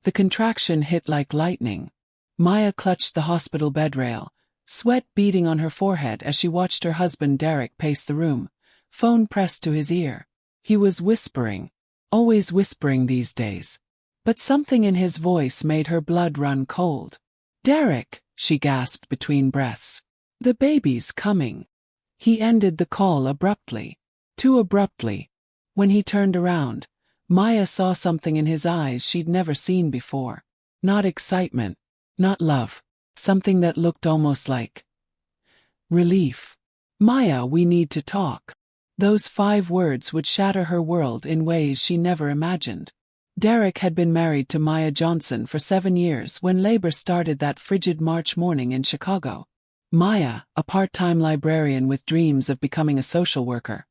The contraction hit like lightning. Maya clutched the hospital bed rail, sweat beading on her forehead as she watched her husband Derek pace the room, phone pressed to his ear. He was whispering, always whispering these days. But something in his voice made her blood run cold. "Derek," she gasped between breaths. "The baby's coming." He ended the call abruptly. Too abruptly. When he turned around, Maya saw something in his eyes she'd never seen before. Not excitement, not love, something that looked almost like relief. "Maya, we need to talk." Those 5 words would shatter her world in ways she never imagined. Derek had been married to Maya Johnson for 7 years when labor started that frigid March morning in Chicago. Maya, a part-time librarian with dreams of becoming a social worker,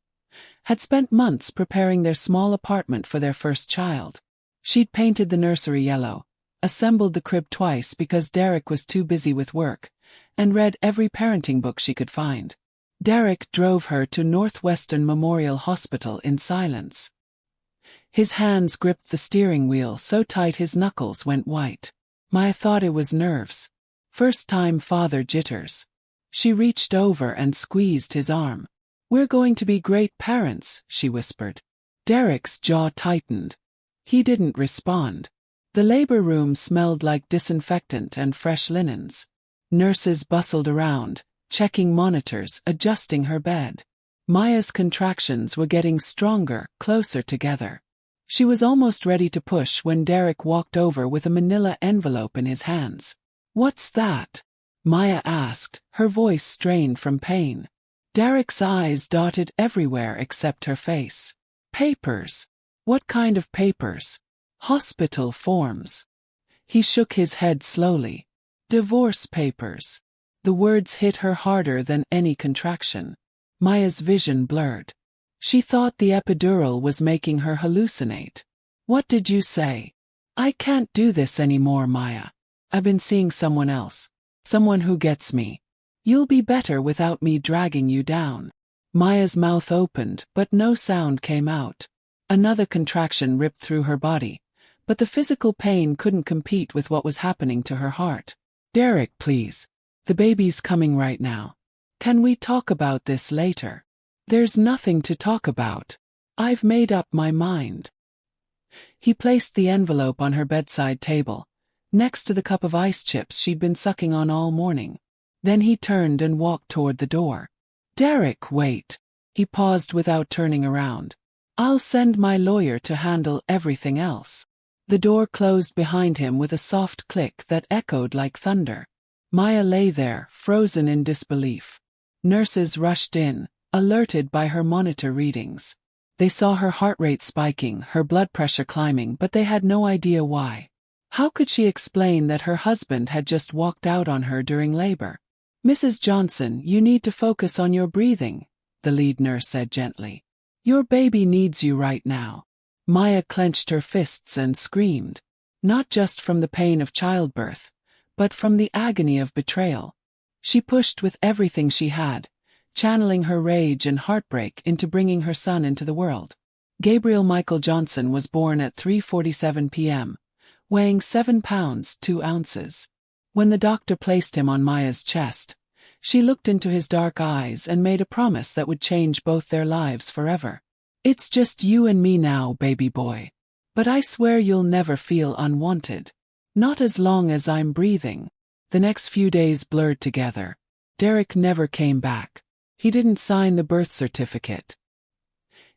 had spent months preparing their small apartment for their first child. She'd painted the nursery yellow, assembled the crib twice because Derek was too busy with work, and read every parenting book she could find. Derek drove her to Northwestern Memorial Hospital in silence. His hands gripped the steering wheel so tight his knuckles went white. Maya thought it was nerves. First-time father jitters. She reached over and squeezed his arm. "We're going to be great parents," she whispered. Derek's jaw tightened. He didn't respond. The labor room smelled like disinfectant and fresh linens. Nurses bustled around, checking monitors, adjusting her bed. Maya's contractions were getting stronger, closer together. She was almost ready to push when Derek walked over with a manila envelope in his hands. "What's that?" Maya asked, her voice strained from pain. Derek's eyes dotted everywhere except her face. "Papers." "What kind of papers?" "Hospital forms." He shook his head slowly. "Divorce papers." The words hit her harder than any contraction. Maya's vision blurred. She thought the epidural was making her hallucinate. "What did you say?" "I can't do this anymore, Maya. I've been seeing someone else. Someone who gets me. You'll be better without me dragging you down." Maya's mouth opened, but no sound came out. Another contraction ripped through her body, but the physical pain couldn't compete with what was happening to her heart. "Derek, please. The baby's coming right now. Can we talk about this later?" "There's nothing to talk about. I've made up my mind." He placed the envelope on her bedside table, next to the cup of ice chips she'd been sucking on all morning. Then he turned and walked toward the door. "Derek, wait." He paused without turning around. "I'll send my lawyer to handle everything else." The door closed behind him with a soft click that echoed like thunder. Maya lay there, frozen in disbelief. Nurses rushed in, alerted by her monitor readings. They saw her heart rate spiking, her blood pressure climbing, but they had no idea why. How could she explain that her husband had just walked out on her during labor? "Mrs. Johnson, you need to focus on your breathing," the lead nurse said gently. "Your baby needs you right now." Maya clenched her fists and screamed. Not just from the pain of childbirth, but from the agony of betrayal. She pushed with everything she had, channeling her rage and heartbreak into bringing her son into the world. Gabriel Michael Johnson was born at 3:47 p.m., weighing 7 pounds 2 ounces. When the doctor placed him on Maya's chest, she looked into his dark eyes and made a promise that would change both their lives forever. "It's just you and me now, baby boy. But I swear you'll never feel unwanted. Not as long as I'm breathing." The next few days blurred together. Derek never came back. He didn't sign the birth certificate.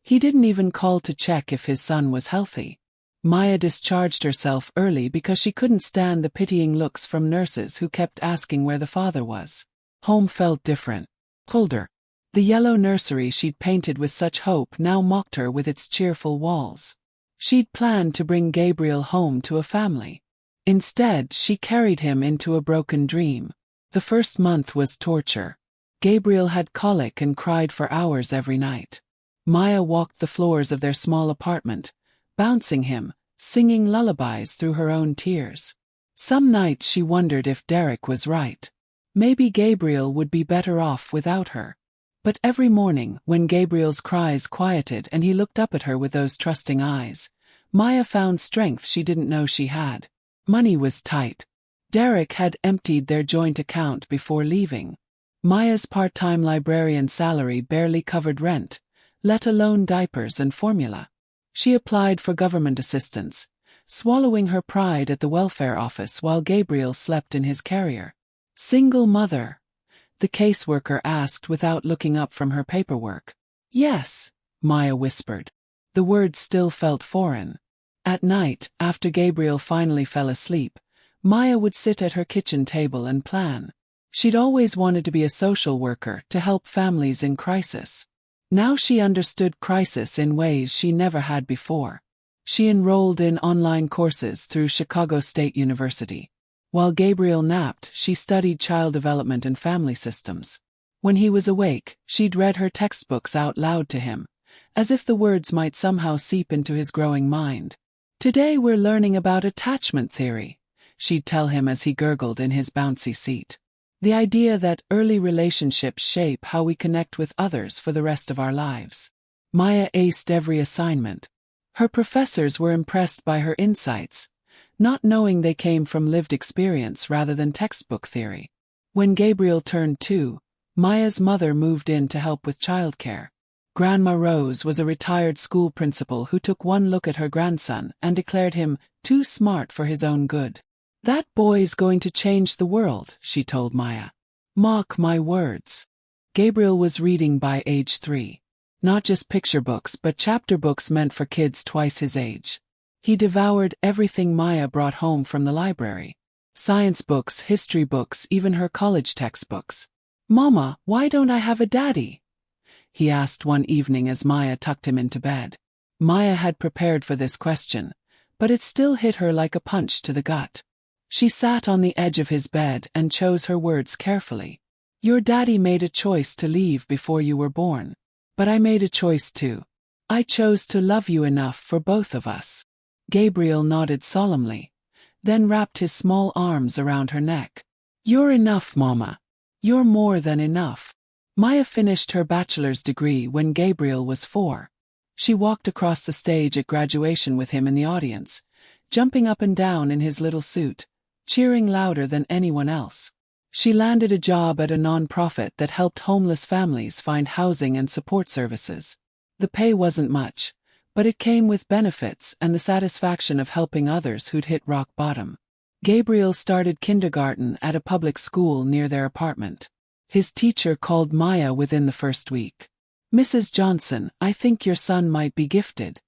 He didn't even call to check if his son was healthy. Maya discharged herself early because she couldn't stand the pitying looks from nurses who kept asking where the father was. Home felt different, colder. The yellow nursery she'd painted with such hope now mocked her with its cheerful walls. She'd planned to bring Gabriel home to a family. Instead, she carried him into a broken dream. The first month was torture. Gabriel had colic and cried for hours every night. Maya walked the floors of their small apartment, bouncing him, singing lullabies through her own tears. Some nights she wondered if Derek was right. Maybe Gabriel would be better off without her. But every morning, when Gabriel's cries quieted and he looked up at her with those trusting eyes, Maya found strength she didn't know she had. Money was tight. Derek had emptied their joint account before leaving. Maya's part-time librarian salary barely covered rent, let alone diapers and formula. She applied for government assistance, swallowing her pride at the welfare office while Gabriel slept in his carrier. Single mother? The caseworker asked without looking up from her paperwork. Yes, Maya whispered. The words still felt foreign. At night, after Gabriel finally fell asleep, Maya would sit at her kitchen table and plan. She'd always wanted to be a social worker to help families in crisis. Now she understood crisis in ways she never had before. She enrolled in online courses through Chicago State University. While Gabriel napped, she studied child development and family systems. When he was awake, she'd read her textbooks out loud to him, as if the words might somehow seep into his growing mind. Today we're learning about attachment theory, she'd tell him as he gurgled in his bouncy seat. The idea that early relationships shape how we connect with others for the rest of our lives. Maya aced every assignment. Her professors were impressed by her insights, not knowing they came from lived experience rather than textbook theory. When Gabriel turned 2, Maya's mother moved in to help with childcare. Grandma Rose was a retired school principal who took one look at her grandson and declared him too smart for his own good. That boy's going to change the world, she told Maya. Mark my words. Gabriel was reading by age 3. Not just picture books but chapter books meant for kids twice his age. He devoured everything Maya brought home from the library. Science books, history books, even her college textbooks. Mama, why don't I have a daddy? He asked one evening as Maya tucked him into bed. Maya had prepared for this question, but it still hit her like a punch to the gut. She sat on the edge of his bed and chose her words carefully. Your daddy made a choice to leave before you were born. But I made a choice too. I chose to love you enough for both of us. Gabriel nodded solemnly, then wrapped his small arms around her neck. You're enough, Mama. You're more than enough. Maya finished her bachelor's degree when Gabriel was 4. She walked across the stage at graduation with him in the audience, jumping up and down in his little suit, cheering louder than anyone else. She landed a job at a non-profit that helped homeless families find housing and support services. The pay wasn't much, but it came with benefits and the satisfaction of helping others who'd hit rock bottom. Gabriel started kindergarten at a public school near their apartment. His teacher called Maya within the first week. Mrs. Johnson, I think your son might be gifted.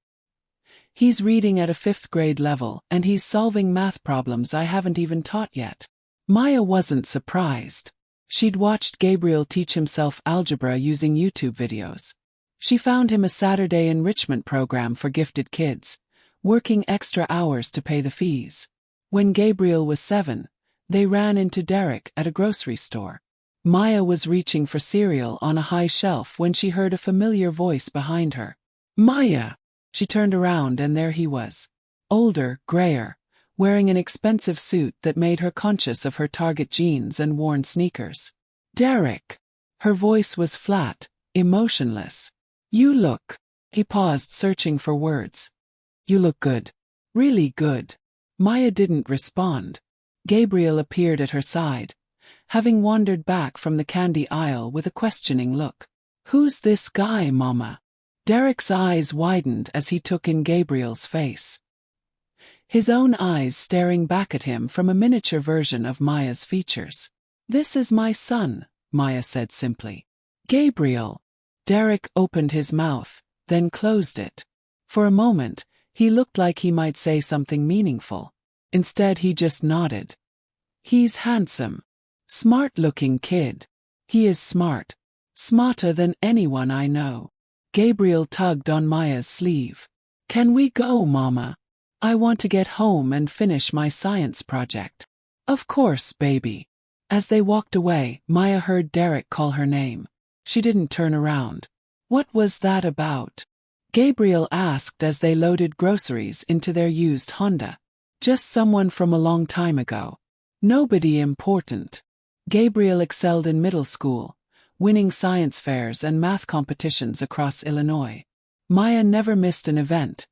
He's reading at a 5th grade level and he's solving math problems I haven't even taught yet. Maya wasn't surprised. She'd watched Gabriel teach himself algebra using YouTube videos. She found him a Saturday enrichment program for gifted kids, working extra hours to pay the fees. When Gabriel was 7, they ran into Derek at a grocery store. Maya was reaching for cereal on a high shelf when she heard a familiar voice behind her. Maya! She turned around and there he was. Older, grayer, wearing an expensive suit that made her conscious of her Target jeans and worn sneakers. Derek! Her voice was flat, emotionless. You look. He paused, searching for words. You look good. Really good. Maya didn't respond. Gabriel appeared at her side, having wandered back from the candy aisle with a questioning look. Who's this guy, Mama? Derek's eyes widened as he took in Gabriel's face. His own eyes staring back at him from a miniature version of Maya's features. This is my son, Maya said simply. Gabriel. Derek opened his mouth, then closed it. For a moment, he looked like he might say something meaningful. Instead he just nodded. He's handsome. Smart-looking kid. He is smart. Smarter than anyone I know. Gabriel tugged on Maya's sleeve. Can we go, Mama? I want to get home and finish my science project. Of course, baby. As they walked away, Maya heard Derek call her name. She didn't turn around. What was that about? Gabriel asked as they loaded groceries into their used Honda. Just someone from a long time ago. Nobody important. Gabriel excelled in middle school, winning science fairs and math competitions across Illinois. Maya never missed an event,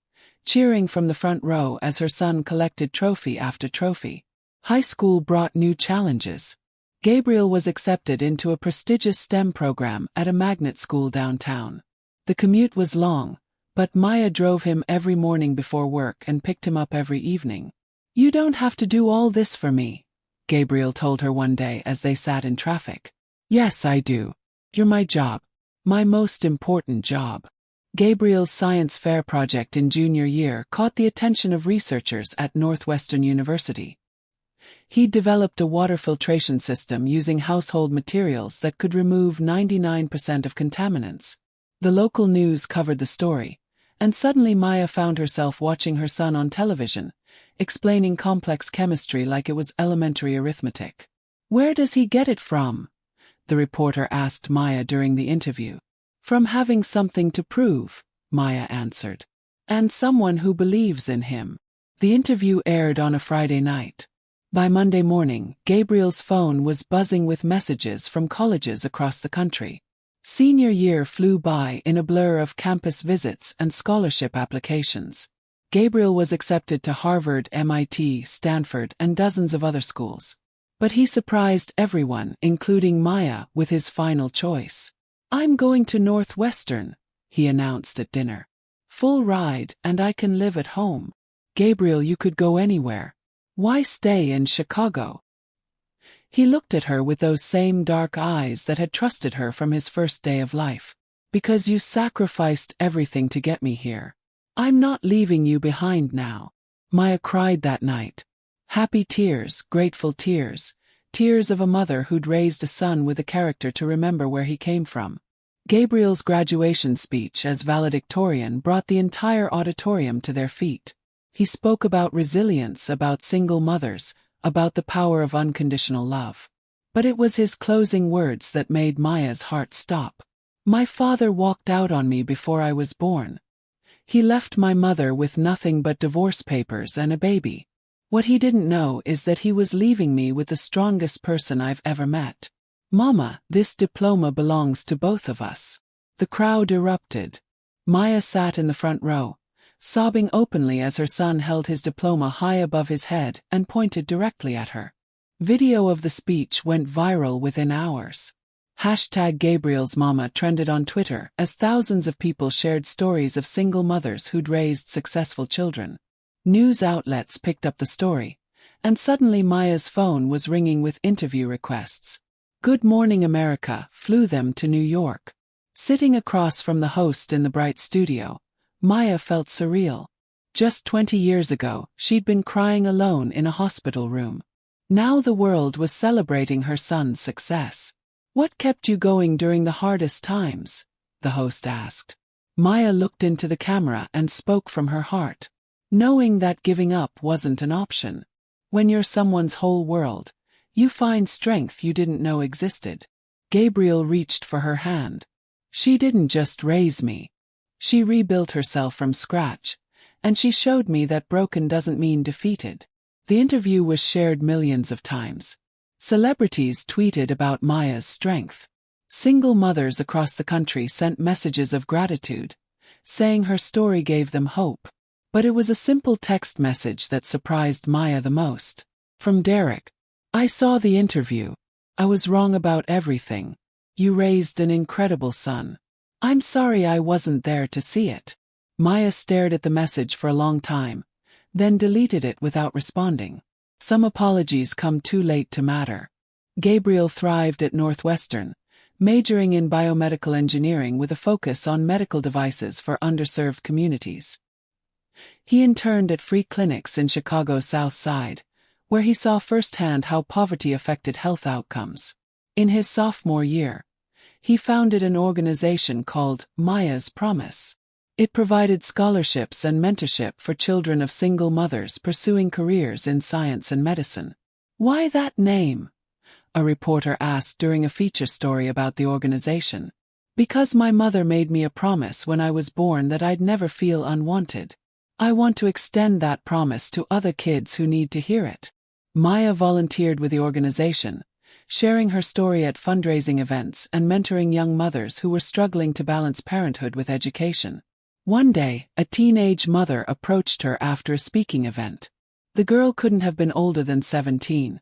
cheering from the front row as her son collected trophy after trophy. High school brought new challenges. Gabriel was accepted into a prestigious STEM program at a magnet school downtown. The commute was long, but Maya drove him every morning before work and picked him up every evening. "You don't have to do all this for me," Gabriel told her one day as they sat in traffic. "Yes, I do. You're my job. My most important job." Gabriel's science fair project in junior year caught the attention of researchers at Northwestern University. He developed a water filtration system using household materials that could remove 99% of contaminants. The local news covered the story, and suddenly Maya found herself watching her son on television, explaining complex chemistry like it was elementary arithmetic. "Where does he get it from?" the reporter asked Maya during the interview. "From having something to prove," Maya answered. "And someone who believes in him." The interview aired on a Friday night. By Monday morning, Gabriel's phone was buzzing with messages from colleges across the country. Senior year flew by in a blur of campus visits and scholarship applications. Gabriel was accepted to Harvard, MIT, Stanford, and dozens of other schools. But he surprised everyone, including Maya, with his final choice. "I'm going to Northwestern," he announced at dinner. "Full ride, and I can live at home." "Gabriel, you could go anywhere. Why stay in Chicago?" He looked at her with those same dark eyes that had trusted her from his first day of life. "Because you sacrificed everything to get me here. I'm not leaving you behind now." Maya cried that night. Happy tears, grateful tears, tears of a mother who'd raised a son with a character to remember where he came from. Gabriel's graduation speech as valedictorian brought the entire auditorium to their feet. He spoke about resilience, about single mothers, about the power of unconditional love. But it was his closing words that made Maya's heart stop. "My father walked out on me before I was born. He left my mother with nothing but divorce papers and a baby. What he didn't know is that he was leaving me with the strongest person I've ever met. Mama, this diploma belongs to both of us." The crowd erupted. Maya sat in the front row, sobbing openly as her son held his diploma high above his head and pointed directly at her. Video of the speech went viral within hours. #Gabriel'sMama trended on Twitter as thousands of people shared stories of single mothers who'd raised successful children. News outlets picked up the story, and suddenly Maya's phone was ringing with interview requests. Good Morning America flew them to New York. Sitting across from the host in the bright studio, Maya felt surreal. Just 20 years ago, she'd been crying alone in a hospital room. Now the world was celebrating her son's success. "What kept you going during the hardest times?" the host asked. Maya looked into the camera and spoke from her heart, knowing that giving up wasn't an option. When you're someone's whole world, you find strength you didn't know existed. Gabriel reached for her hand. "She didn't just raise me. She rebuilt herself from scratch, and she showed me that broken doesn't mean defeated." The interview was shared millions of times. Celebrities tweeted about Maya's strength. Single mothers across the country sent messages of gratitude, saying her story gave them hope. But it was a simple text message that surprised Maya the most. From Derek: "I saw the interview. I was wrong about everything. You raised an incredible son. I'm sorry I wasn't there to see it." Maya stared at the message for a long time, then deleted it without responding. Some apologies come too late to matter. Gabriel thrived at Northwestern, majoring in biomedical engineering with a focus on medical devices for underserved communities. He interned at free clinics in Chicago's South Side, where he saw firsthand how poverty affected health outcomes. In his sophomore year, he founded an organization called Maya's Promise. It provided scholarships and mentorship for children of single mothers pursuing careers in science and medicine. "Why that name?" a reporter asked during a feature story about the organization. "Because my mother made me a promise when I was born that I'd never feel unwanted. I want to extend that promise to other kids who need to hear it." Maya volunteered with the organization, sharing her story at fundraising events and mentoring young mothers who were struggling to balance parenthood with education. One day, a teenage mother approached her after a speaking event. The girl couldn't have been older than 17,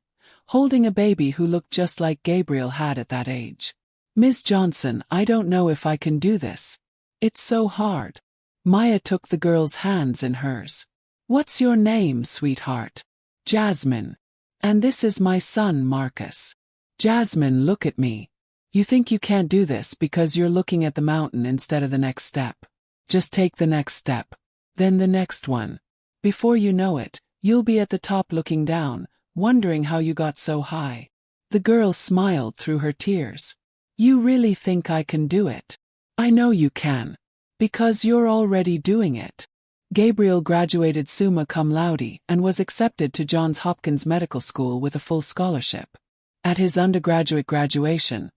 holding a baby who looked just like Gabriel had at that age. "Ms. Johnson, I don't know if I can do this. It's so hard." Maya took the girl's hands in hers. "What's your name, sweetheart?" "Jasmine. And this is my son, Marcus." "Jasmine, look at me. You think you can't do this because you're looking at the mountain instead of the next step. Just take the next step. Then the next one. Before you know it, you'll be at the top looking down, wondering how you got so high." The girl smiled through her tears. "You really think I can do it?" "I know you can. Because you're already doing it." Gabriel graduated summa cum laude and was accepted to Johns Hopkins Medical School with a full scholarship. At his undergraduate graduation,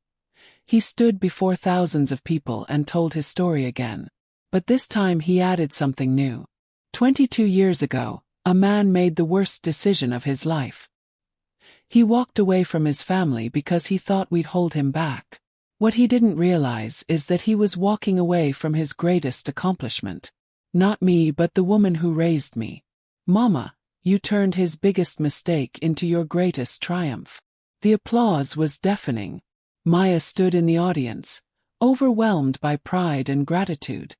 he stood before thousands of people and told his story again. But this time he added something new. 22 years ago, a man made the worst decision of his life. He walked away from his family because he thought we'd hold him back. What he didn't realize is that he was walking away from his greatest accomplishment. Not me, but the woman who raised me. "Mama, you turned his biggest mistake into your greatest triumph." The applause was deafening. Maya stood in the audience, overwhelmed by pride and gratitude.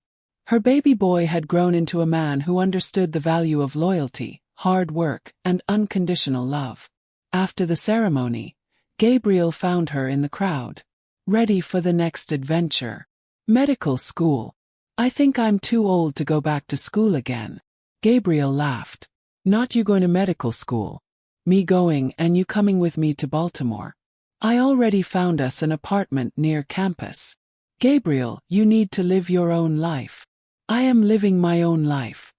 Her baby boy had grown into a man who understood the value of loyalty, hard work, and unconditional love. After the ceremony, Gabriel found her in the crowd, ready for the next adventure. "Medical school. I think I'm too old to go back to school again." Gabriel laughed. "Not you going to medical school. Me going and you coming with me to Baltimore. I already found us an apartment near campus." "Gabriel, you need to live your own life." "I am living my own life.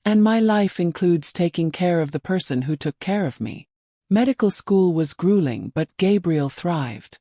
And my life includes taking care of the person who took care of me." Medical school was grueling, but Gabriel thrived.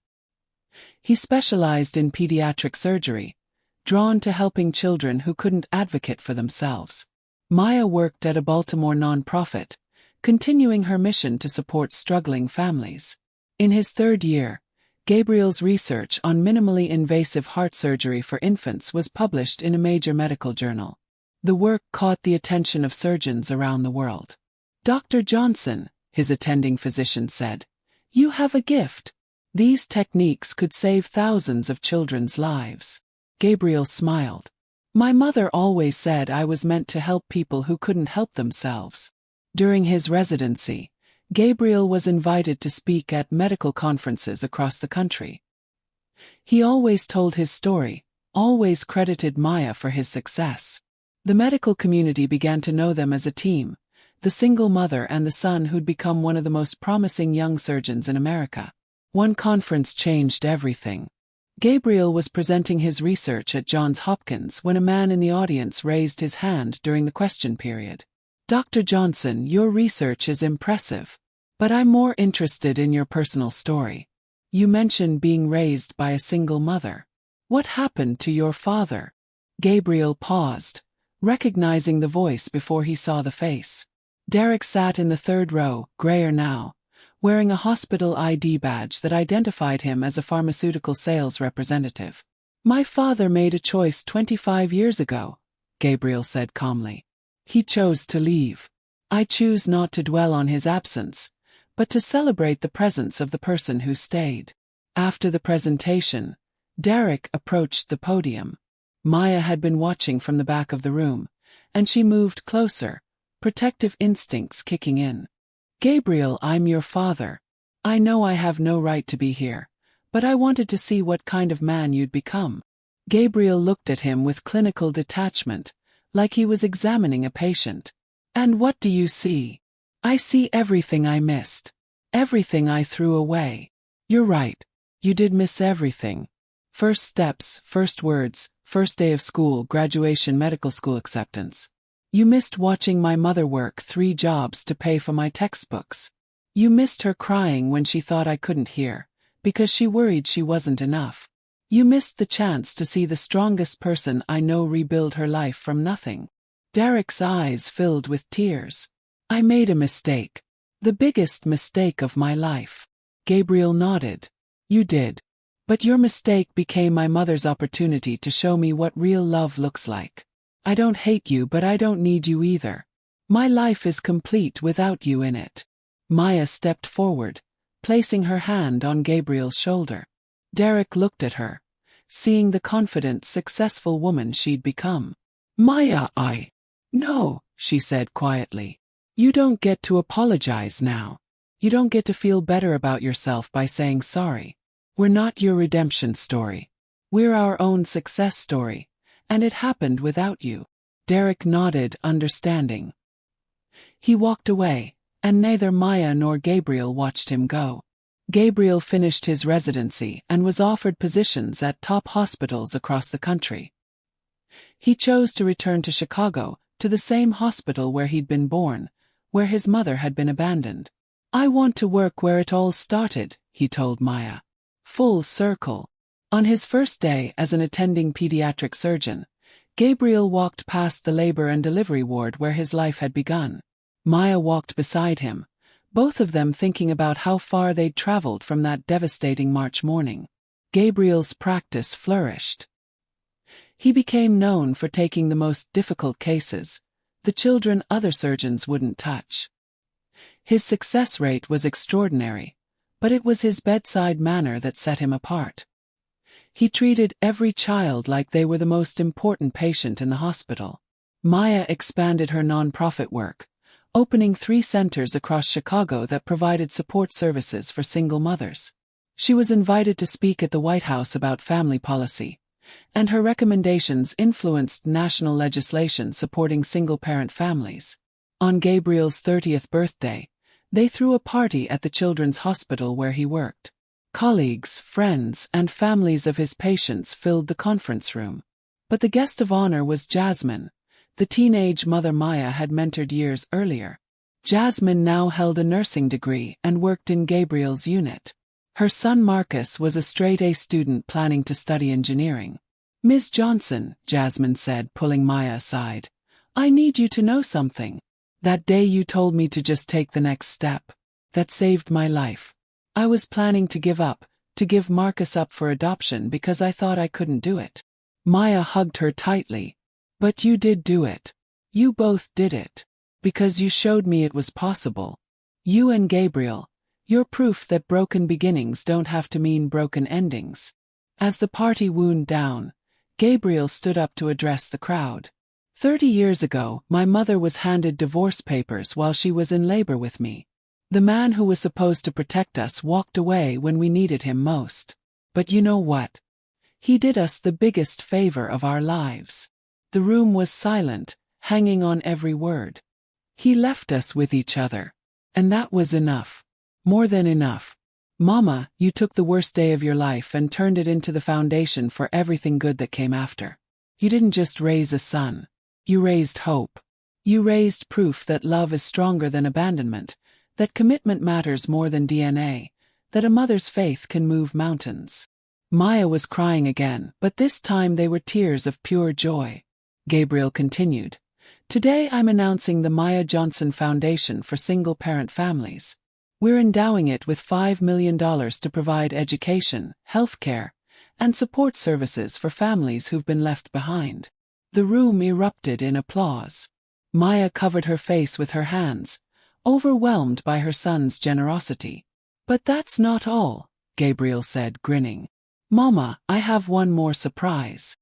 He specialized in pediatric surgery, drawn to helping children who couldn't advocate for themselves. Maya worked at a Baltimore nonprofit, continuing her mission to support struggling families. In his third year, Gabriel's research on minimally invasive heart surgery for infants was published in a major medical journal. The work caught the attention of surgeons around the world. "Dr. Johnson," his attending physician said, "you have a gift. These techniques could save thousands of children's lives." Gabriel smiled. "My mother always said I was meant to help people who couldn't help themselves." During his residency, Gabriel was invited to speak at medical conferences across the country. He always told his story, always credited Maya for his success. The medical community began to know them as a team, the single mother and the son who'd become one of the most promising young surgeons in America. One conference changed everything. Gabriel was presenting his research at Johns Hopkins when a man in the audience raised his hand during the question period. "Dr. Johnson, your research is impressive. But I'm more interested in your personal story. You mentioned being raised by a single mother. What happened to your father?" Gabriel paused, recognizing the voice before he saw the face. Derek sat in the third row, grayer now, wearing a hospital ID badge that identified him as a pharmaceutical sales representative. "My father made a choice 25 years ago," Gabriel said calmly. "He chose to leave. I choose not to dwell on his absence, but to celebrate the presence of the person who stayed." After the presentation, Derek approached the podium. Maya had been watching from the back of the room, and she moved closer, protective instincts kicking in. "Gabriel, I'm your father. I know I have no right to be here, but I wanted to see what kind of man you'd become." Gabriel looked at him with clinical detachment, like he was examining a patient. "And what do you see?" "I see everything I missed. Everything I threw away." "You're right. You did miss everything. First steps, first words, first day of school, graduation, medical school acceptance. You missed watching my mother work 3 jobs to pay for my textbooks. You missed her crying when she thought I couldn't hear, because she worried she wasn't enough. You missed the chance to see the strongest person I know rebuild her life from nothing." Derek's eyes filled with tears. "I made a mistake. The biggest mistake of my life." Gabriel nodded. "You did. But your mistake became my mother's opportunity to show me what real love looks like. I don't hate you, but I don't need you either. My life is complete without you in it. Maya stepped forward, placing her hand on Gabriel's shoulder. Derek looked at her, seeing the confident, successful woman she'd become. Maya, No, she said quietly. You don't get to apologize now. You don't get to feel better about yourself by saying sorry. We're not your redemption story. We're our own success story, and it happened without you. Derek nodded, understanding. He walked away, and neither Maya nor Gabriel watched him go. Gabriel finished his residency and was offered positions at top hospitals across the country. He chose to return to Chicago, to the same hospital where he'd been born, where his mother had been abandoned. I want to work where it all started, he told Maya. Full circle. On his first day as an attending pediatric surgeon, Gabriel walked past the labor and delivery ward where his life had begun. Maya walked beside him, both of them thinking about how far they'd traveled from that devastating March morning. Gabriel's practice flourished. He became known for taking the most difficult cases, the children other surgeons wouldn't touch. His success rate was extraordinary, but it was his bedside manner that set him apart. He treated every child like they were the most important patient in the hospital. Maya expanded her nonprofit work, opening 3 centers across Chicago that provided support services for single mothers. She was invited to speak at the White House about family policy, and her recommendations influenced national legislation supporting single-parent families. On Gabriel's 30th birthday, they threw a party at the children's hospital where he worked. Colleagues, friends, and families of his patients filled the conference room. But the guest of honor was Jasmine, the teenage mother Maya had mentored years earlier. Jasmine now held a nursing degree and worked in Gabriel's unit. Her son Marcus was a straight-A student planning to study engineering. Ms. Johnson, Jasmine said, pulling Maya aside, I need you to know something. That day you told me to just take the next step. That saved my life. I was planning to give up, to give Marcus up for adoption because I thought I couldn't do it. Maya hugged her tightly. But you did do it. You both did it. Because you showed me it was possible. You and Gabriel, you're proof that broken beginnings don't have to mean broken endings. As the party wound down, Gabriel stood up to address the crowd. 30 years ago, my mother was handed divorce papers while she was in labor with me. The man who was supposed to protect us walked away when we needed him most. But you know what? He did us the biggest favor of our lives. The room was silent, hanging on every word. He left us with each other. And that was enough. More than enough. Mama, you took the worst day of your life and turned it into the foundation for everything good that came after. You didn't just raise a son. You raised hope. You raised proof that love is stronger than abandonment, that commitment matters more than DNA, that a mother's faith can move mountains. Maya was crying again, but this time they were tears of pure joy. Gabriel continued. Today I'm announcing the Maya Johnson Foundation for Single-Parent Families. We're endowing it with $5 million to provide education, healthcare, and support services for families who've been left behind. The room erupted in applause. Maya covered her face with her hands, overwhelmed by her son's generosity. But that's not all, Gabriel said, grinning. Mama, I have one more surprise.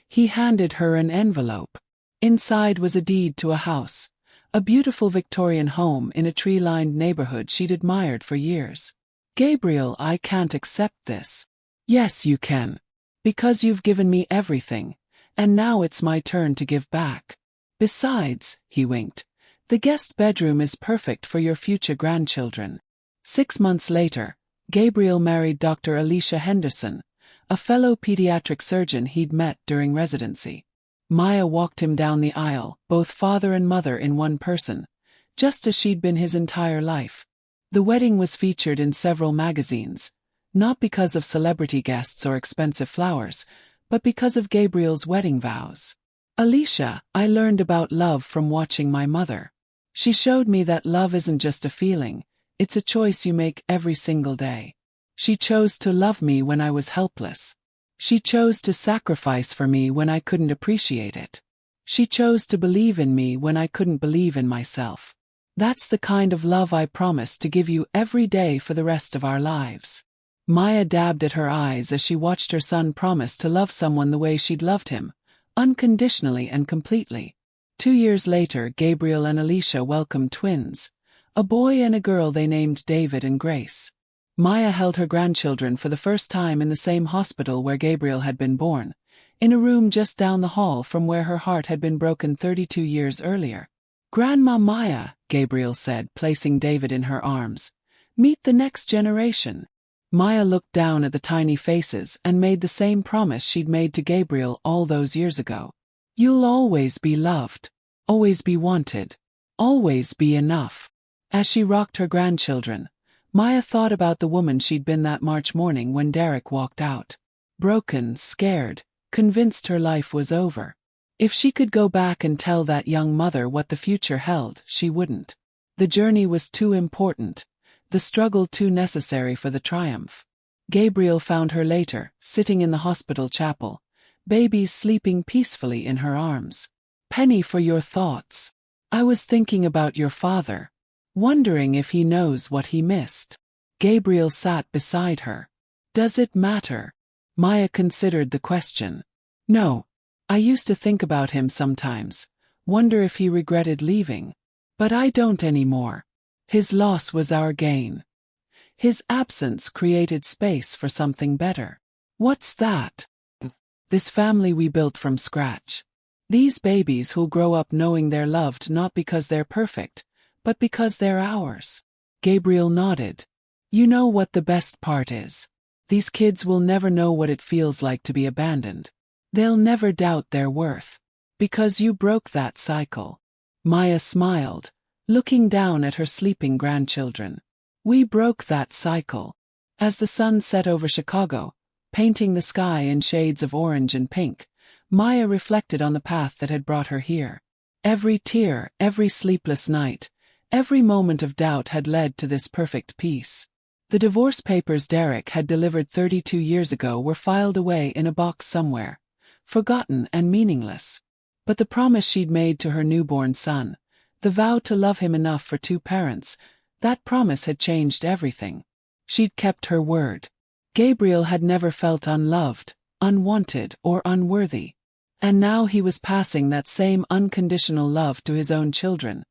He handed her an envelope. Inside was a deed to a house, a beautiful Victorian home in a tree-lined neighborhood she'd admired for years. Gabriel, I can't accept this. Yes, you can. Because you've given me everything, and now it's my turn to give back. Besides, he winked, the guest bedroom is perfect for your future grandchildren. 6 months later, Gabriel married Dr. Alicia Henderson, a fellow pediatric surgeon he'd met during residency. Maya walked him down the aisle, both father and mother in one person, just as she'd been his entire life. The wedding was featured in several magazines, not because of celebrity guests or expensive flowers, but because of Gabriel's wedding vows. Alicia, I learned about love from watching my mother. She showed me that love isn't just a feeling, it's a choice you make every single day. She chose to love me when I was helpless. She chose to sacrifice for me when I couldn't appreciate it. She chose to believe in me when I couldn't believe in myself. That's the kind of love I promise to give you every day for the rest of our lives." Maya dabbed at her eyes as she watched her son promise to love someone the way she'd loved him, unconditionally and completely. 2 years later, Gabriel and Alicia welcomed twins, a boy and a girl they named David and Grace. Maya held her grandchildren for the first time in the same hospital where Gabriel had been born, in a room just down the hall from where her heart had been broken 32 years earlier. "Grandma Maya," Gabriel said, placing David in her arms. "Meet the next generation." Maya looked down at the tiny faces and made the same promise she'd made to Gabriel all those years ago. "You'll always be loved. Always be wanted. Always be enough." As she rocked her grandchildren, Maya thought about the woman she'd been that March morning when Derek walked out. Broken, scared, convinced her life was over. If she could go back and tell that young mother what the future held, she wouldn't. The journey was too important, the struggle too necessary for the triumph. Gabriel found her later, sitting in the hospital chapel, babies sleeping peacefully in her arms. "Penny, for your thoughts. I was thinking about your father. Wondering if he knows what he missed." Gabriel sat beside her. "Does it matter?" Maya considered the question. "No. I used to think about him sometimes, wonder if he regretted leaving. But I don't anymore. His loss was our gain. His absence created space for something better." "What's that?" "This family we built from scratch. These babies who'll grow up knowing they're loved not because they're perfect, but because they're ours." Gabriel nodded. "You know what the best part is? These kids will never know what it feels like to be abandoned. They'll never doubt their worth. Because you broke that cycle." Maya smiled, looking down at her sleeping grandchildren. "We broke that cycle." As the sun set over Chicago, painting the sky in shades of orange and pink, Maya reflected on the path that had brought her here. Every tear, every sleepless night, every moment of doubt had led to this perfect peace. The divorce papers Derek had delivered 32 years ago were filed away in a box somewhere, forgotten and meaningless. But the promise she'd made to her newborn son, the vow to love him enough for 2 parents, that promise had changed everything. She'd kept her word. Gabriel had never felt unloved, unwanted, or unworthy. And now he was passing that same unconditional love to his own children,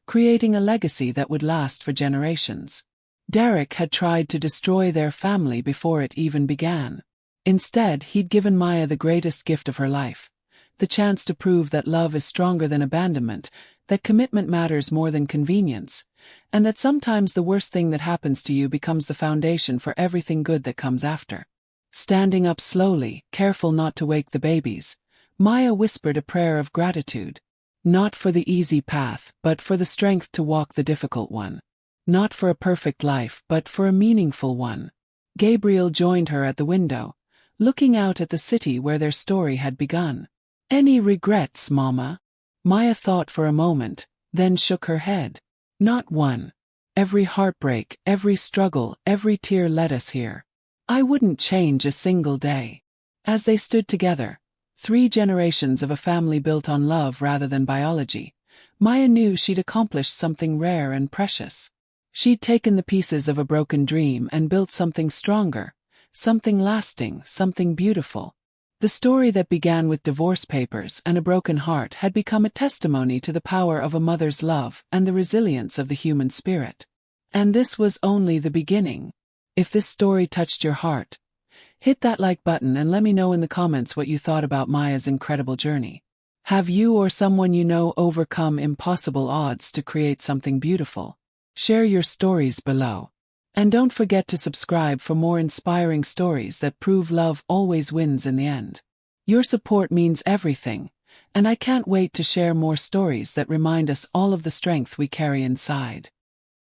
creating a legacy that would last for generations. Derek had tried to destroy their family before it even began. Instead, he'd given Maya the greatest gift of her life, the chance to prove that love is stronger than abandonment, that commitment matters more than convenience, and that sometimes the worst thing that happens to you becomes the foundation for everything good that comes after. Standing up slowly, careful not to wake the babies, Maya whispered a prayer of gratitude. Not for the easy path, but for the strength to walk the difficult one. Not for a perfect life, but for a meaningful one. Gabriel joined her at the window, looking out at the city where their story had begun. "Any regrets, Mama?" Maya thought for a moment, then shook her head. "Not one. Every heartbreak, every struggle, every tear led us here. I wouldn't change a single day." As they stood together, 3 generations of a family built on love rather than biology, Maya knew she'd accomplished something rare and precious. She'd taken the pieces of a broken dream and built something stronger, something lasting, something beautiful. The story that began with divorce papers and a broken heart had become a testimony to the power of a mother's love and the resilience of the human spirit. And this was only the beginning. If this story touched your heart, hit that like button and let me know in the comments what you thought about Maya's incredible journey. Have you or someone you know overcome impossible odds to create something beautiful? Share your stories below. And don't forget to subscribe for more inspiring stories that prove love always wins in the end. Your support means everything, and I can't wait to share more stories that remind us all of the strength we carry inside.